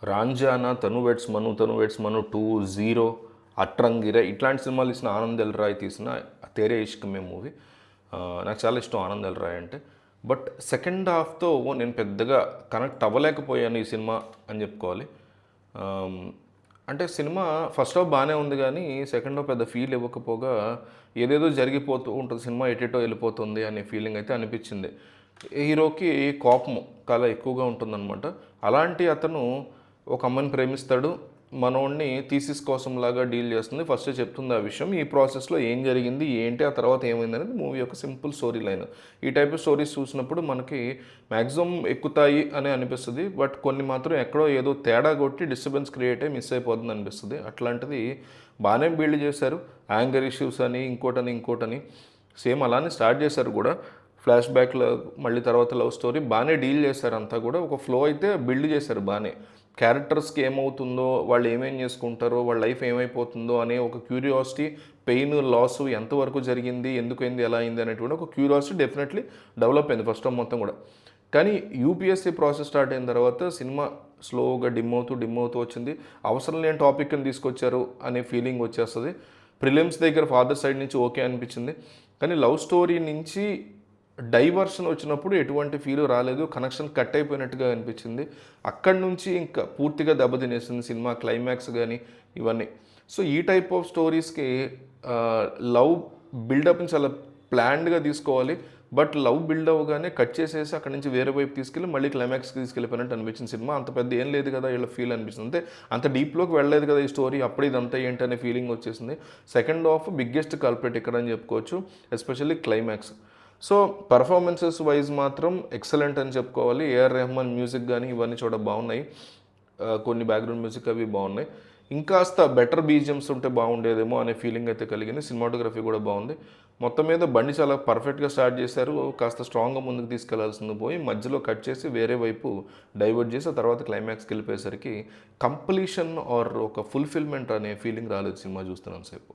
రాంజానా, తను వెడ్స్ మను, తను వెడ్స్ మను 2, జీరో, అట్రంగిరే ఇట్లాంటి సినిమాలు తీసిన ఆనంద్ ఎల్ రాయ్ తీసిన తేరే ఇష్క్ మే మూవీ నాకు చాలా ఇష్టం ఆనంద్ ఎల్ రాయ్ అంటే. బట్ సెకండ్ హాఫ్తో నేను పెద్దగా కనెక్ట్ అవ్వలేకపోయాను ఈ సినిమా అని చెప్పుకోవాలి. ఆమ్, అంటే సినిమా ఫస్ట్ హాఫ్ బాగానే ఉంది కానీ సెకండ్ హాఫ్ పెద్ద ఫీల్ ఇవ్వకపోగా ఏదేదో జరిగిపోతూ ఉంటుంది, సినిమా ఎటెటో వెళ్ళిపోతుంది అనే ఫీలింగ్ అయితే అనిపించింది. హీరోకి కోపం చాలా ఎక్కువగా ఉంటుందన్నమాట. అలాంటి అతను ఒక అమ్మాయిని ప్రేమిస్తాడు, మనోడిని థీసిస్ కోసం లాగా డీల్ చేస్తుంది, ఫస్ట్ చెప్తుంది ఆ విషయం, ఈ ప్రాసెస్లో ఏం జరిగింది ఏంటి ఆ తర్వాత ఏమైంది అనేది మూవీ యొక్క సింపుల్ స్టోరీ లైన్. ఈ టైప్ ఆఫ్ స్టోరీస్ చూసినప్పుడు మనకి మ్యాక్సిమం ఎక్కుతాయి అని అనిపిస్తుంది, బట్ కొన్ని మాత్రం ఎక్కడో ఏదో తేడా కొట్టి డిస్టర్బెన్స్ క్రియేట్ అయ్యి మిస్ అయిపోతుంది అనిపిస్తుంది. అట్లాంటిది బాగానే బిల్డ్ చేశారు, యాంగర్ ఇష్యూస్ అని ఇంకోటని సేమ్ అలానే స్టార్ట్ చేశారు కూడా. ఫ్లాష్ బ్యాక్లో మళ్ళీ తర్వాత లవ్ స్టోరీ బాగానే డీల్ చేశారు, అంతా కూడా ఒక ఫ్లో అయితే బిల్డ్ చేశారు బాగానే. క్యారెక్టర్స్కి ఏమవుతుందో, వాళ్ళు ఏమేం చేసుకుంటారో, వాళ్ళ లైఫ్ ఏమైపోతుందో అనే ఒక క్యూరియాసిటీ, పెయిన్, లాస్ ఎంతవరకు జరిగింది, ఎందుకు అయింది, ఎలా అయింది అనేటువంటి ఒక క్యూరియాసిటీ డెఫినెట్లీ డెవలప్ అయింది ఫస్ట్ టైం మొత్తం కూడా. కానీ యూపీఎస్సీ ప్రాసెస్ స్టార్ట్ అయిన తర్వాత సినిమా స్లోగా డిమ్ అవుతూ వచ్చింది. అవసరం లేని టాపిక్ని తీసుకొచ్చారు అనే ఫీలింగ్ వచ్చేస్తుంది. ప్రిలిమ్స్ దగ్గర ఫాదర్ సైడ్ నుంచి ఓకే అనిపించింది, కానీ లవ్ స్టోరీ నుంచి డైవర్షన్ వచ్చినప్పుడు ఎటువంటి ఫీల్ రాలేదు, కనెక్షన్ కట్ అయిపోయినట్టుగా అనిపించింది. అక్కడి నుంచి ఇంకా పూర్తిగా దెబ్బతినేసింది సినిమా క్లైమాక్స్ కానీ ఇవన్నీ. సో ఈ టైప్ ఆఫ్ స్టోరీస్కి లవ్ బిల్డప్ని చాలా ప్లాన్డ్గా తీసుకోవాలి, బట్ లవ్ బిల్డ్ అవ్వగానే కట్ చేసేసి అక్కడి నుంచి వేరే వైపు తీసుకెళ్ళి మళ్ళీ క్లైమాక్స్కి తీసుకెళ్ళిపోయినట్టు అనిపించింది సినిమా. అంత పెద్ద ఏం లేదు కదా వీళ్ళ ఫీల్ అనిపిస్తుంది, అంతే అంత డీప్లోకి వెళ్ళలేదు కదా ఈ స్టోరీ, అప్పుడు ఇదంతా ఏంటి అనే ఫీలింగ్ వచ్చేసింది. సెకండ్ హాఫ్ బిగ్గెస్ట్ కల్ప్రిట్ ఇక్కడ అని చెప్పుకోవచ్చు, especially climax. So performances wise మాత్రం ఎక్సలెంట్ అని చెప్పుకోవాలి. ఏఆర్ రెహమాన్ మ్యూజిక్ కానీ ఇవన్నీ చూడ బాగున్నాయి, కొన్ని బ్యాక్గ్రౌండ్ మ్యూజిక్ అవి బాగున్నాయి. ఇంకాస్త బెటర్ బీజిఎమ్స్ ఉంటే బాగుండేదేమో అనే ఫీలింగ్ అయితే కలిగింది. సినిమాటోగ్రఫీ కూడా బాగుంది. మొత్తం మీద బండి చాలా పర్ఫెక్ట్గా స్టార్ట్ చేశారు, కాస్త స్ట్రాంగ్గా ముందుకు తీసుకెళ్లాల్సింది పోయి మధ్యలో కట్ చేసి వేరే వైపు డైవర్ట్ చేసి ఆ తర్వాత క్లైమాక్స్కి వెళ్ళిపోయేసరికి కంప్లీషన్ ఆర్ ఒక ఫుల్ఫిల్మెంట్ అనే ఫీలింగ్ రాలేదు సినిమా చూస్తున్నాను సేపు.